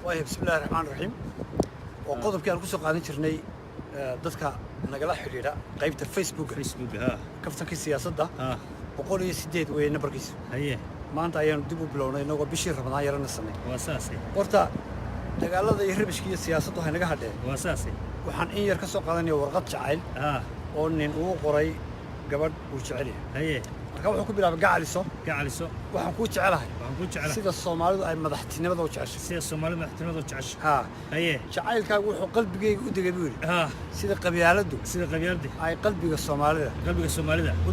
بسم الله الرحمن الرحيم وقضب كان كسر قادين شرني ضدك نقلا حريرة قيبت الفيسبوك ها كفتك السياسة ده ها وقول يسديد وينبركيس هي ما أنت أيام دبوا بلونا إنه بشير رمضان يرن السنة واساسي ورتا نقلا ذا يهربش كي السياسة ده هنقا هذا واساسي وحن إن يركسوا قادين يورقت شعيل ها ونن قري قبل وشعلي هي marka wuxuu ku bilaabay gacaliso waxaan ku jecelahay sida Soomaalidu ay madaxtinimada u jeceshay ha haye jacaylkaagu wuxuu qalbigayga u degay buu ha sida qabyaaladu ay qalbiga Soomaalida u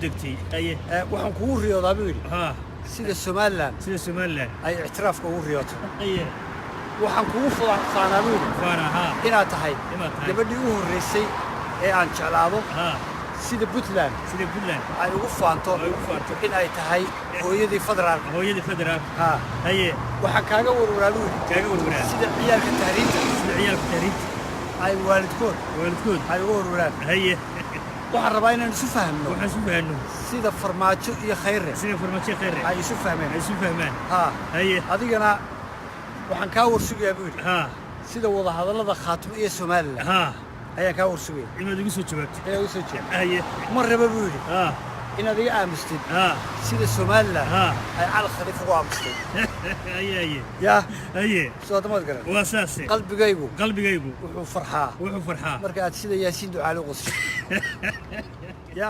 degtay haye waxaan kugu riyoodaa buu ha sida Somaliland ay ictiraafka ugu riyooto haye waxaan kugu faanaa buu ha inaad tahay gabadhii u horeysay ee aan jeclaado ha sida Puntland ay ugu faanto in ay tahay hooyadii federaalka ha haye waxa kaaga warwaraadu sida ciyaalka tahriinta ay waalidkood ay ugu warwaraan haye waxaan rabaa inaan isu fahmno sida farmaajo iyo khayre ay isu fahmeen ha haye adigana waxaan kaa warsugayaa buu ha sida wada hadallada Khaatimo iyo Somaliland ha ayaa kaa warsugay inaad igu soo jawaabto haye ma raba buu yiri ha inaad iga aamustid ha sida Somaliland ha ay al khaliif ugu aamustay haye ya haye soo damad garan waasaasi qalbigaygu wuxuu farxaa marka aad sida Yaasiin Ducaale u qosay ya